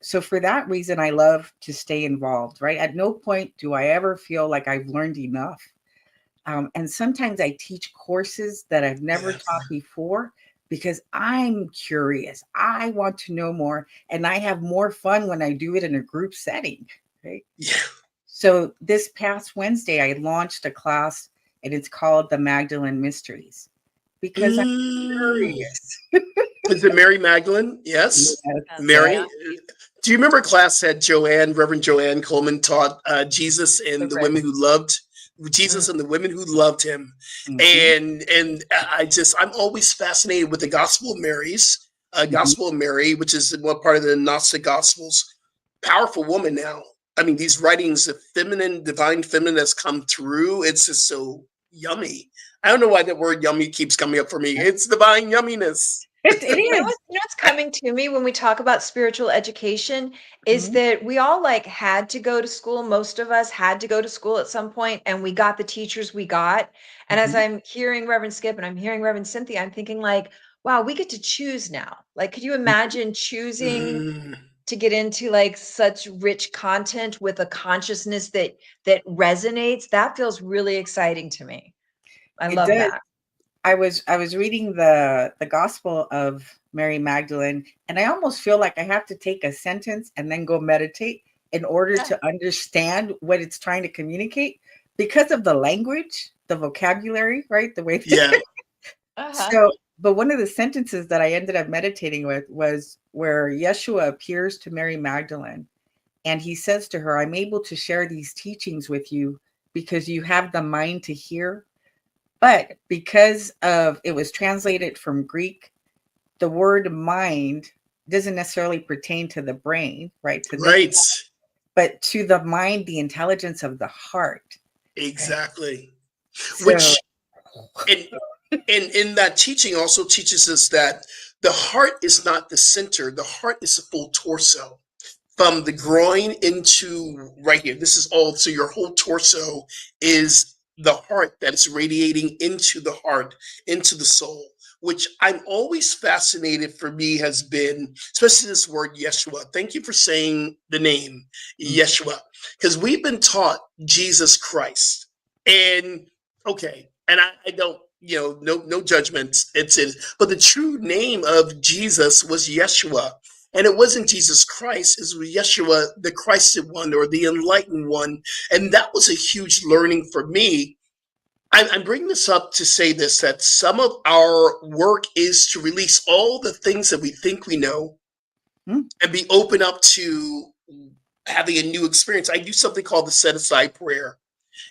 So for that reason, I love to stay involved, right? At no point do I ever feel like I've learned enough. And sometimes I teach courses that I've never taught before because I'm curious. I want to know more, and I have more fun when I do it in a group setting, right? Yeah. So this past Wednesday, I launched a class, and it's called the Magdalene Mysteries, because I'm curious. Is it Mary Magdalene? Yes. Mary. Yeah. Do you remember class that Reverend Joanne Coleman taught Jesus and the women who loved Jesus and the women who loved him? And I'm always fascinated with the Gospel of Mary's, Gospel of Mary, which is one part of the Gnostic Gospels. Powerful woman now. I mean, these writings, the divine feminine that's come through, it's just so yummy. I don't know why that word yummy keeps coming up for me. It's divine yumminess. It You know is. what's coming to me when we talk about spiritual education is Mhm, that we all like had to go to school. Most of us had to go to school at some point, and we got the teachers we got. And as mhm. I'm hearing Reverend Skip and I'm hearing Reverend Cynthia, I'm thinking like, wow, we get to choose now. Like, could you imagine choosing Mm, to get into like such rich content with a consciousness that resonates? That feels really exciting to me. I It love does. that. I was reading the Gospel of Mary Magdalene, and I almost feel like I have to take a sentence and then go meditate in order Yeah. to understand what it's trying to communicate because of the language, the vocabulary, right? The way yeah. Uh-huh. so, but one of the sentences that I ended up meditating with was where Yeshua appears to Mary Magdalene and he says to her, I'm able to share these teachings with you because you have the mind to hear. But because of it was translated from Greek, the word mind doesn't necessarily pertain to the brain, right? To this, Right. but to the mind, the intelligence of the heart. Right. Exactly. So, Which and in that teaching also teaches us that the heart is not the center. The heart is a full torso. From the groin into right here. This is all, so your whole torso is the heart that is radiating into the heart, into the soul, which I'm always fascinated for me has been, especially this word Yeshua. Thank you for saying the name Yeshua, because we've been taught Jesus Christ. And okay, and I don't, no judgment. It's it, but the true name of Jesus was Yeshua. And it wasn't Jesus Christ, it was Yeshua, the Christed one or the enlightened one. And that was a huge learning for me. I'm bringing this up to say this, that some of our work is to release all the things that we think we know mm, and be open up to having a new experience. I do something called the set aside prayer.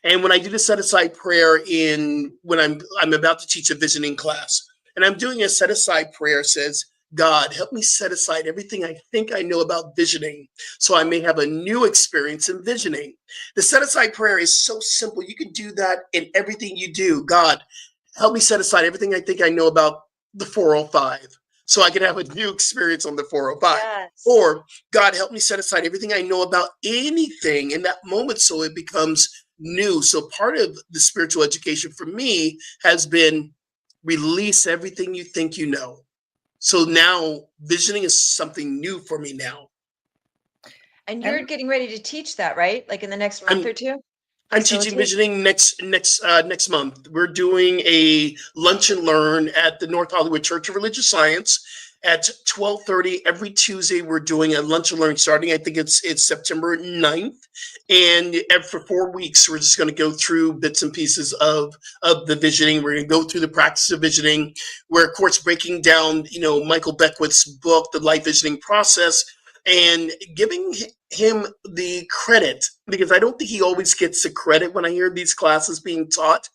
And when I do the set aside prayer in when I'm about to teach a visioning class, and I'm doing a set aside prayer says, God, help me set aside everything I think I know about visioning so I may have a new experience in visioning. The set aside prayer is so simple. You can do that in everything you do. God, help me set aside everything I think I know about the 405 so I can have a new experience on the 405. Yes. Or God, help me set aside everything I know about anything in that moment so it becomes new. So part of the spiritual education for me has been release everything you think you know. So now visioning is something new for me now. And and you're getting ready to teach that, right? Like in the next month I'm or two? I'm teaching Facilitate? visioning next month. We're doing a lunch and learn at the North Hollywood Church of Religious Science at 12:30 every Tuesday. We're doing a lunch and learn starting. I think it's September 9th, and for 4 weeks we're just going to go through bits and pieces of the visioning. We're going to go through the practice of visioning. We're of course breaking down Michael Beckwith's book, The Life Visioning Process, and giving him the credit because I don't think he always gets the credit when I hear these classes being taught.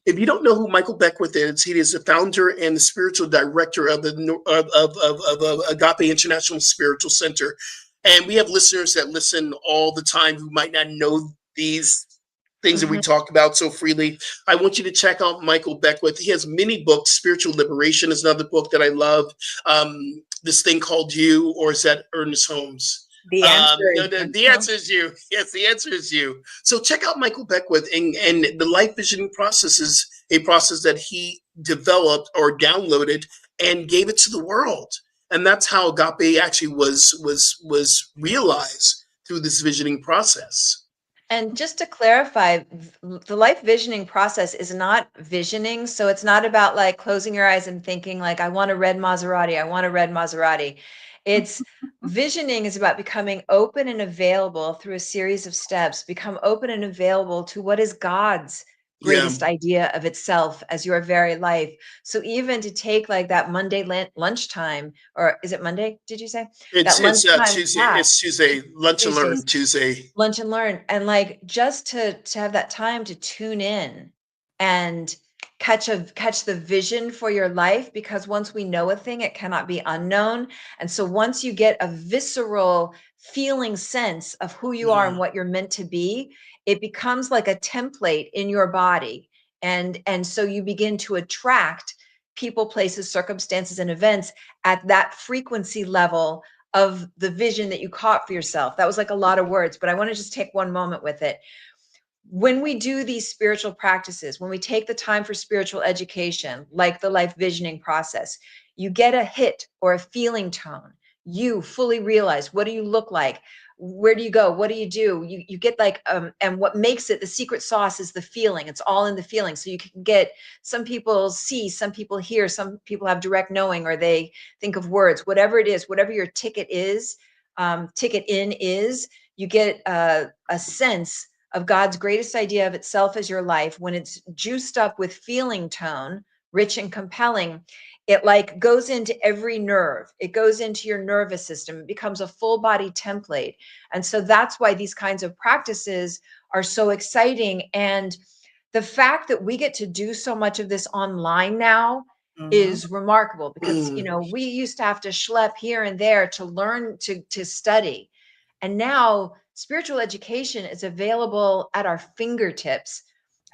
If you don't know who Michael Beckwith is, he is the founder and the spiritual director of the of Agape International Spiritual Center, and we have listeners that listen all the time who might not know these things that we Mhm. talk about so freely. I want you to check out Michael Beckwith. He has many books. Spiritual Liberation is another book that I love. This Thing Called You, or is that Ernest Holmes? the answer No, is the answer is you. Yes, the answer is you. So check out Michael Beckwith, and the life visioning process is a process that he developed or downloaded and gave it to the world. And that's how Agape actually was realized through this visioning process. And just to clarify, the life visioning process is not visioning. So it's not about like closing your eyes and thinking like, I want a red Maserati. I want a red Maserati. It's visioning is about becoming open and available through a series of steps, become open and available to what is God's Yeah. greatest idea of itself as your very life. So even to take like that Monday lunchtime, or is it Monday? Did you say It's that it's lunchtime Tuesday. class? It's Tuesday. Lunch and Tuesdays learn Tuesday. lunch and learn, and like just to have that time to tune in and catch the vision for your life, because once we know a thing it cannot be unknown. And so once you get a visceral feeling sense of who you are and Mhm. what you're meant to be, it becomes like a template in your body, and so you begin to attract people, places, circumstances, and events at that frequency level of the vision that you caught for yourself. That was like a lot of words, but I want to just take one moment with it. When we do these spiritual practices, when we take the time for spiritual education, like the life visioning process, you get a hit or a feeling tone. You fully realize, what do you look like? Where do you go? What do? You get like, and what makes it the secret sauce is the feeling. It's all in the feeling. So you can get, some people see, some people hear, some people have direct knowing, or they think of words, whatever it is, whatever your ticket is, ticket in is, you get a sense of God's greatest idea of itself as your life. When it's juiced up with feeling tone, rich and compelling, it like goes into every nerve. It goes into your nervous system. It becomes a full body template. And so that's why these kinds of practices are so exciting. And the fact that we get to do so much of this online now is remarkable, because, you know, we used to have to schlep here and there to learn to study. And now spiritual education is available at our fingertips.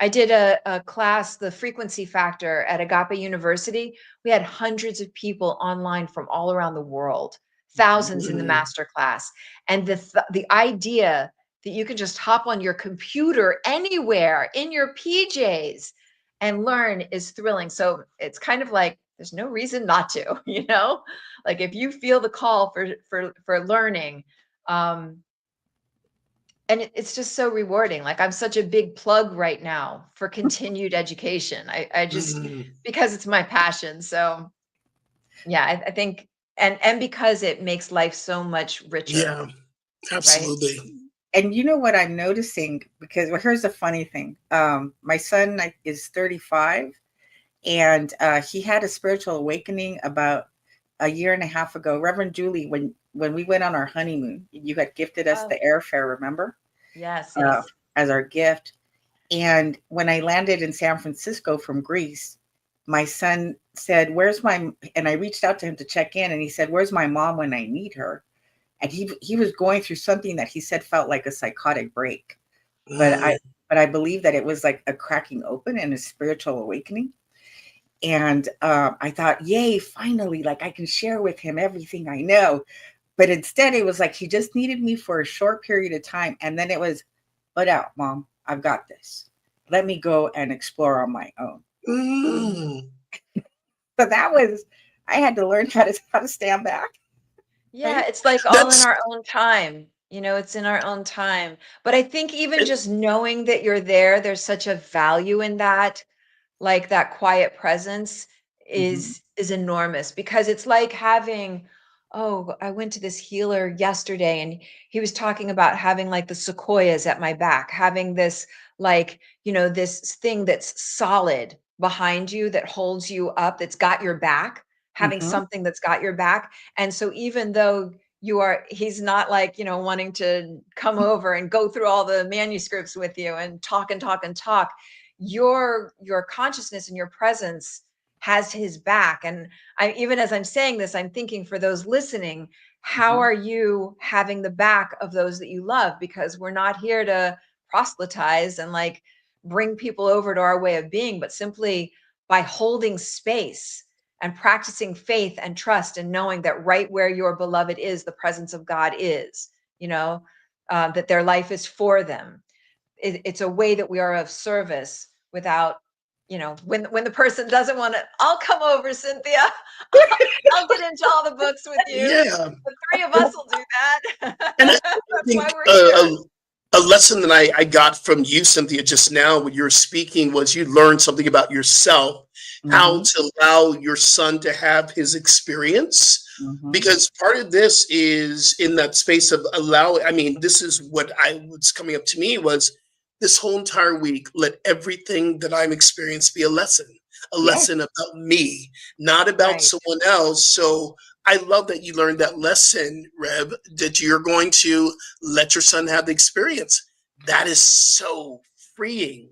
I did a class, the frequency factor, at Agape University. We had hundreds of people online from all around the world, thousands in the master class. And the idea that you can just hop on your computer anywhere in your PJs and learn is thrilling. So it's kind of like, there's no reason not to, you know, like if you feel the call for learning, and it's just so rewarding. Like, I'm such a big plug right now for continued education. I just, because it's my passion. So yeah, I think, and because it makes life so much richer. Yeah, absolutely. Right? And you know what I'm noticing? Because, well, here's the funny thing. My son is 35, and he had a spiritual awakening about a year and a half ago. Reverend Julie, when we went on our honeymoon, you had gifted us the airfare, remember? Yes. As our gift. And when I landed in San Francisco from Greece, my son said, and I reached out to him to check in, and he said, "Where's my mom when I need her?" And he was going through something that he said felt like a psychotic break. But I believe that it was like a cracking open and a spiritual awakening. And I thought, yay, finally, like I can share with him everything I know. But instead, it was like he just needed me for a short period of time. And then it was, "But out, Mom, I've got this. Let me go and explore on my own." So that was, I had to learn how to stand back. Yeah, Right? it's like all in our own time. You know, it's in our own time. But I think even just knowing that you're there, there's such a value in that. Like that quiet presence is enormous, because it's like having, oh, I went to this healer yesterday and he was talking about having like the sequoias at my back, having this, like, you know, this thing that's solid behind you that holds you up, that's got your back, having something that's got your back. And so even though he's not like, you know, wanting to come over and go through all the manuscripts with you and talk and talk and talk, your consciousness and your presence has his back. And even as I'm saying this, I'm thinking, for those listening, how are you having the back of those that you love? Because we're not here to proselytize and like bring people over to our way of being, but simply by holding space and practicing faith and trust and knowing that right where your beloved is, the presence of God is, you know, that their life is for them. It's a way that we are of service without, you know, when the person doesn't want to, "I'll come over, Cynthia. I'll get into all the books with you." Yeah. The three of us will do that. And I That's think why we're here. a lesson that I got from you, Cynthia, just now when you were speaking, was you learned something about yourself, how to allow your son to have his experience. Because part of this is in that space of I mean, this is what's coming up to me was this whole entire week, let everything that I'm experiencing be a lesson about me, not about someone else. So I love that you learned that lesson, Reb, that you're going to let your son have the experience. That is so freeing.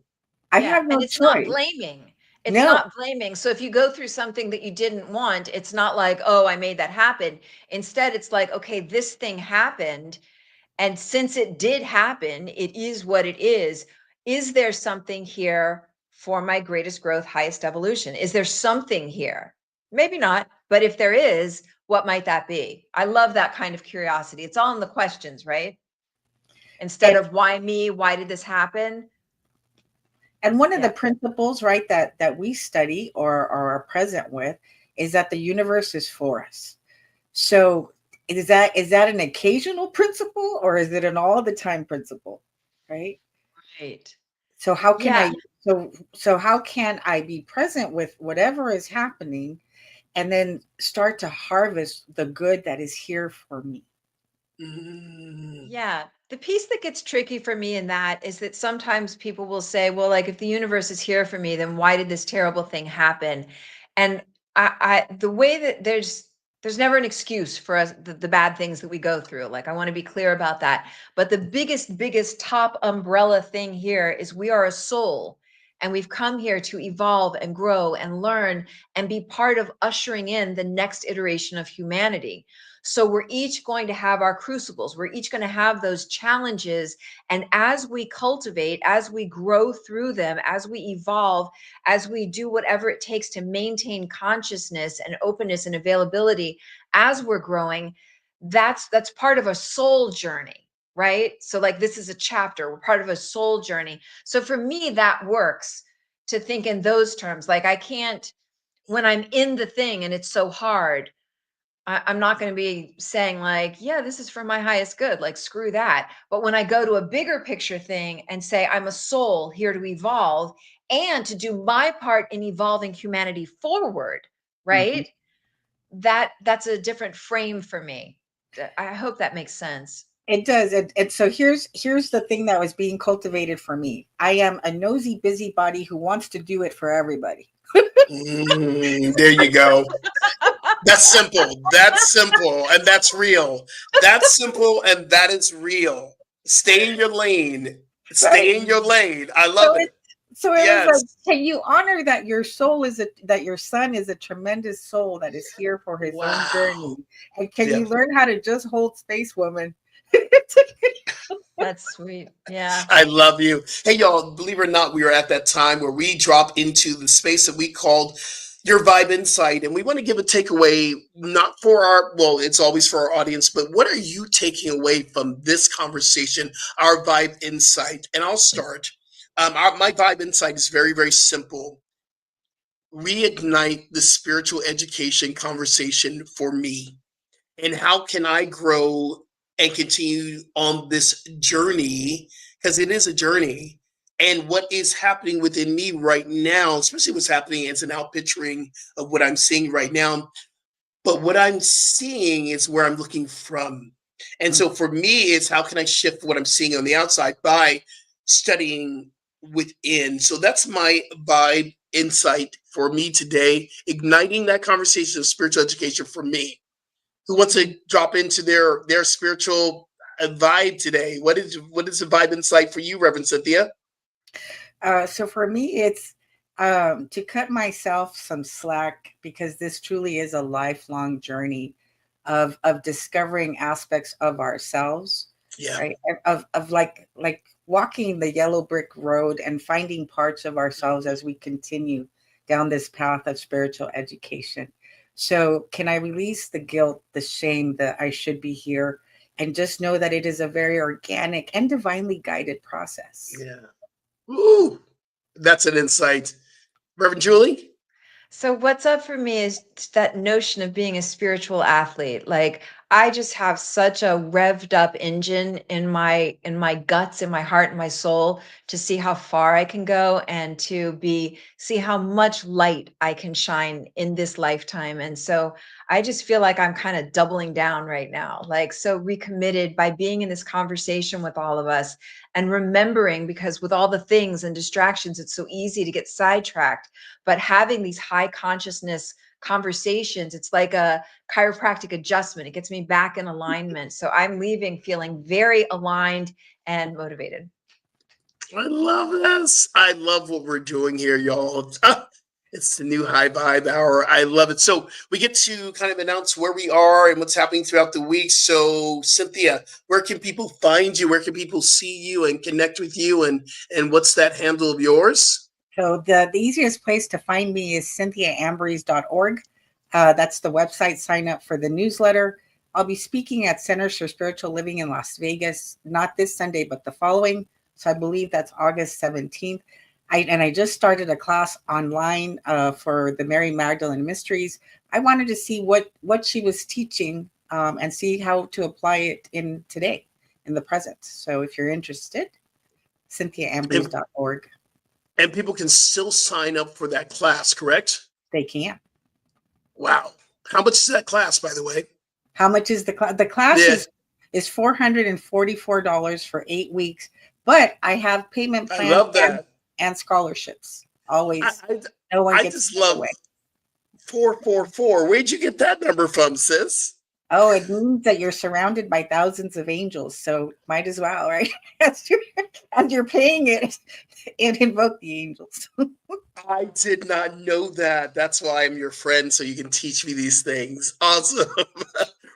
I have no and it's choice. not blaming. It's No. not blaming. So if you go through something that you didn't want, it's not like, "Oh, I made that happen." Instead, it's like, okay, this thing happened. And since it did happen, it is what it is. Is there something here for my greatest growth, highest evolution? Is there something here? Maybe not, but if there is, what might that be? I love that kind of curiosity. It's all in the questions, right? Instead of why me, why did this happen? And one of the principles, right, that we study or are present with is that the universe is for us. So is that an occasional principle, or is it an all the time principle? Right. Right. So how can how can I be present with whatever is happening and then start to harvest the good that is here for me? Yeah. The piece that gets tricky for me in that is that sometimes people will say, well, like, if the universe is here for me, then why did this terrible thing happen? And the way that there's never an excuse for us, the bad things that we go through. Like, I want to be clear about that. But the biggest top umbrella thing here is we are a soul, and we've come here to evolve and grow and learn and be part of ushering in the next iteration of humanity. So we're each going to have our crucibles. We're each going to have those challenges. And as we cultivate, as we grow through them, as we evolve, as we do whatever it takes to maintain consciousness and openness and availability as we're growing, that's part of a soul journey, right? So like, this is a chapter. We're part of a soul journey. So for me, that works to think in those terms. Like, I can't, when I'm in the thing and it's so hard, I'm not going to be saying like, yeah, this is for my highest good, like, screw that. But when I go to a bigger picture thing and say, I'm a soul here to evolve and to do my part in evolving humanity forward, right? That's a different frame for me. I hope that makes sense. It does. And so here's the thing that was being cultivated for me. I am a nosy busybody who wants to do it for everybody. There you go. That's simple. That's simple. And that's real. That's simple. And that is real. Stay in your lane. Stay in your lane. I love it. So it was like, can you honor that your soul that your son is a tremendous soul that is here for his own journey? And can you learn how to just hold space, woman? That's sweet. Yeah. I love you. Hey, y'all, believe it or not, we are at that time where we drop into the space that we called Your Vibe Insight. And we want to give a takeaway, not for it's always for our audience, but what are you taking away from this conversation, our Vibe Insight? And I'll start. My Vibe Insight is very, very simple. Reignite the spiritual education conversation for me. And how can I grow and continue on this journey, because it is a journey, and what is happening within me right now, especially what's happening as an outpicturing of what I'm seeing right now. But what I'm seeing is where I'm looking from. And so for me, it's how can I shift what I'm seeing on the outside by studying within. So that's my Vibe Insight for me today, igniting that conversation of spiritual education for me. Who wants to drop into their spiritual vibe today? What is the Vibe Insight for you, Reverend Cynthia? So for me, it's to cut myself some slack, because this truly is a lifelong journey of discovering aspects of ourselves. Yeah. Right. Of like walking the yellow brick road and finding parts of ourselves as we continue down this path of spiritual education. So can I release the guilt, the shame that I should be here, and just know that it is a very organic and divinely guided process? Yeah. Ooh, that's an insight. Reverend Julie? So what's up for me is that notion of being a spiritual athlete. Like, I just have such a revved up engine in my guts, in my heart, and my soul, to see how far I can go and to see how much light I can shine in this lifetime. And so I just feel like I'm kind of doubling down right now, like, so recommitted by being in this conversation with all of us and remembering, because with all the things and distractions, it's so easy to get sidetracked. But having these high consciousness conversations, it's like a chiropractic adjustment. It gets me back in alignment. So I'm leaving feeling very aligned and motivated. I love this. I love what we're doing here, y'all. It's the new High Vibe Hour. I love it. So we get to kind of announce where we are and what's happening throughout the week. So Cynthia, where can people find you? Where can people see you and connect with you? And what's that handle of yours? So the easiest place to find me is cynthiaambriz.org. That's the website. Sign up for the newsletter. I'll be speaking at Centers for Spiritual Living in Las Vegas, not this Sunday, but the following. So I believe that's August 17th. I just started a class online for the Mary Magdalene Mysteries. I wanted to see what she was teaching and see how to apply it in today, in the present. So if you're interested, cynthiaambriz.org. And people can still sign up for that class, correct? They can. Wow. How much is that class, by the way? How much is the class? The class Yeah. is $444 for 8 weeks, but I have payment I plans love that. and scholarships. Always. I, No one I gets just in the love way. 444. Where'd you get that number from, sis? Oh, it means that you're surrounded by thousands of angels, so might as well, right? As you're paying it, invoke the angels. I did not know that. That's why I'm your friend, so you can teach me these things. Awesome.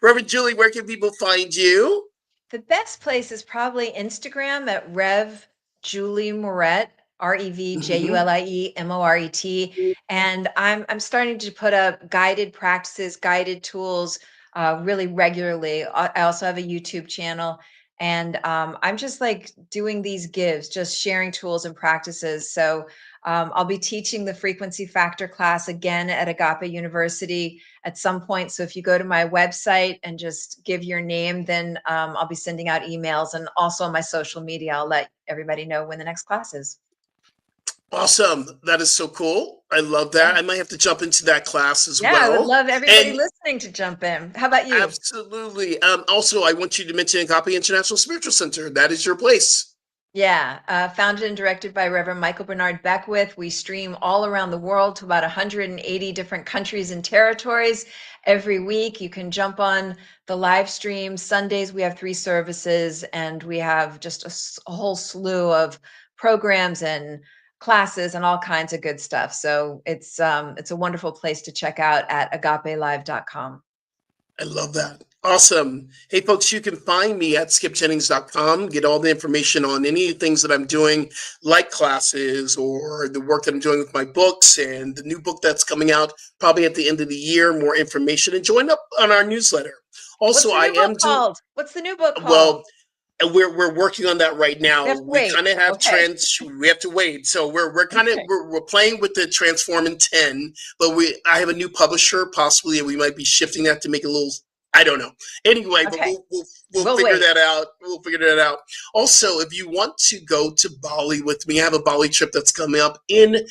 Reverend Julie, where can people find you? The best place is probably Instagram at Rev Julie Moret, RevJulie Moret. And I'm starting to put up guided practices, guided tools really regularly. I also have a YouTube channel. And I'm just like doing these gives, just sharing tools and practices. So I'll be teaching the frequency factor class again at Agape University at some point. So if you go to my website and just give your name, then I'll be sending out emails, and also on my social media, I'll let everybody know when the next class is. Awesome. That is so cool. I love that. I might have to jump into that class as well. Yeah, I would love everybody And listening to jump in. How about you? absolutely. Also, I want you to mention Agape International Spiritual Center. That is your place. Yeah, founded and directed by Reverend Michael Bernard Beckwith. We stream all around the world to about 180 different countries and territories every week. You can jump on the live stream. Sundays, we have 3 services, and we have just a whole slew of programs and classes and all kinds of good stuff. So it's a wonderful place to check out at agapelive.com. I love that. Awesome. Hey, folks, you can find me at skipjennings.com, get all the information on any things that I'm doing, like classes or the work that I'm doing with my books and the new book that's coming out probably at the end of the year, more information, and join up on our newsletter. Also, What's the new book called? What's the new book called? Well, and we're working on that right now. We have to We wait. kind of have Okay. we have to wait. So we're kind of Okay. we're playing with the Transform in 10, but I have a new publisher, possibly, and we might be shifting that to make it a little, I don't know. Anyway, but Okay. we'll figure that out. We'll figure that out. Also, if you want to go to Bali with me, I have a Bali trip that's coming up in I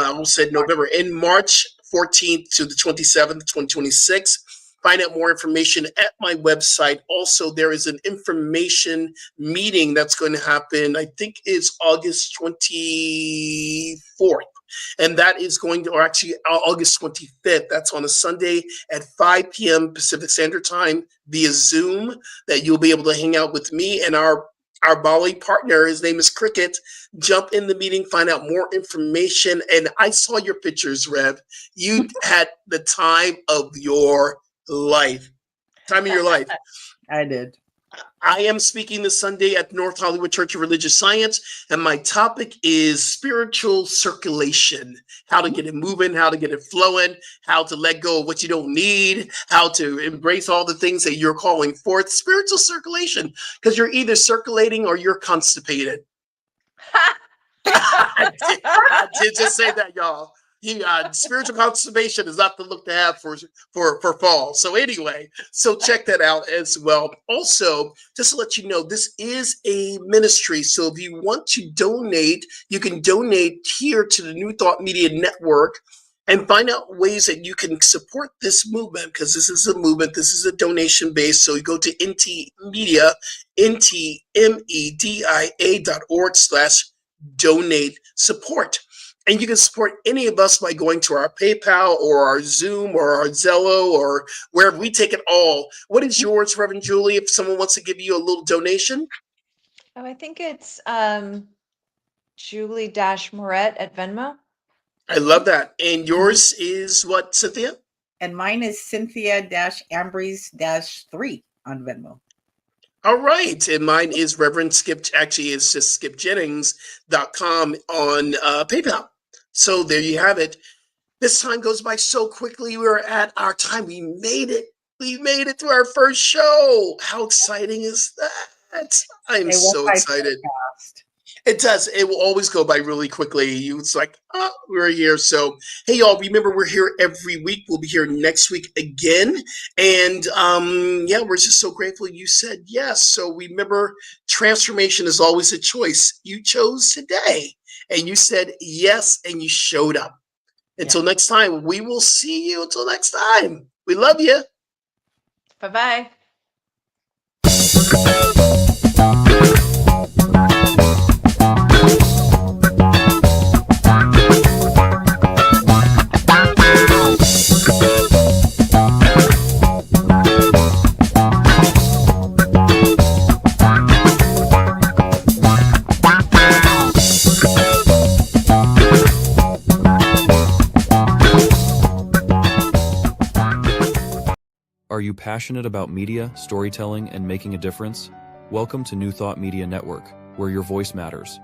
almost said November, in March 14th to the 27th, 2026. Find out more information at my website. Also, there is an information meeting that's going to happen, I think it's August 24th. And that is going to, or actually August 25th, that's on a Sunday at 5 p.m. Pacific Standard Time via Zoom, that you'll be able to hang out with me and our Bali partner. His name is Cricket. Jump in the meeting, find out more information. And I saw your pictures, Rev. You had the time of your life. Time of your life. I did. I am speaking this Sunday at North Hollywood Church of Religious Science, and my topic is spiritual circulation. How to get it moving, how to get it flowing, how to let go of what you don't need, how to embrace all the things that you're calling forth. Spiritual circulation, because you're either circulating or you're constipated. I did just say that, y'all. Spiritual constipation is not the look to have for fall. So anyway, so check that out as well. Also, just to let you know, this is a ministry. So if you want to donate, you can donate here to the New Thought Media Network and find out ways that you can support this movement, because this is a movement. This is a donation base. So you go to ntmedia, ntmedia.org/donate support. And you can support any of us by going to our PayPal or our Zoom or our Zello or wherever. We take it all. What is yours, Reverend Julie, if someone wants to give you a little donation? Oh, I think it's Julie-Moret at Venmo. I love that. And yours is what, Cynthia? And mine is Cynthia-Ambriz-3 on Venmo. All right. And mine is Reverend Skip. Actually, it's just skipjennings.com on PayPal. So there you have it. This time goes by so quickly. We're at our time. We made it. We made it to our first show. How exciting is that? I'm It went so by excited. fast. It does. It will always go by really quickly. It's like, oh, we're here. So, hey, y'all, remember we're here every week. We'll be here next week again. And yeah, we're just so grateful you said yes. So remember, transformation is always a choice. You chose today and you said yes and you showed up. Until next time, we will see you. Until next time, we love you. Bye-bye. Are you passionate about media, storytelling, and making a difference? Welcome to New Thought Media Network, where your voice matters.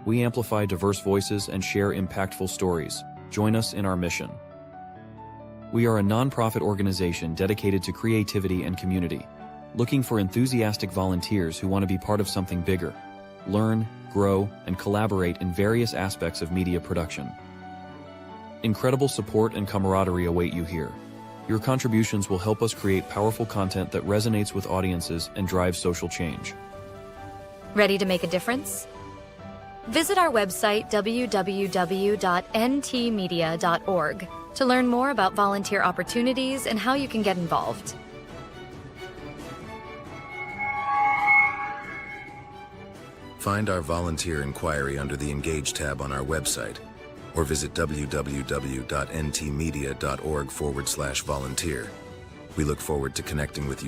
We amplify diverse voices and share impactful stories. Join us in our mission. We are a nonprofit organization dedicated to creativity and community, looking for enthusiastic volunteers who want to be part of something bigger, learn, grow, and collaborate in various aspects of media production. Incredible support and camaraderie await you here. Your contributions will help us create powerful content that resonates with audiences and drives social change. Ready to make a difference? Visit our website www.ntmedia.org to learn more about volunteer opportunities and how you can get involved. Find our volunteer inquiry under the Engage tab on our website, or visit www.ntmedia.org/volunteer. We look forward to connecting with you.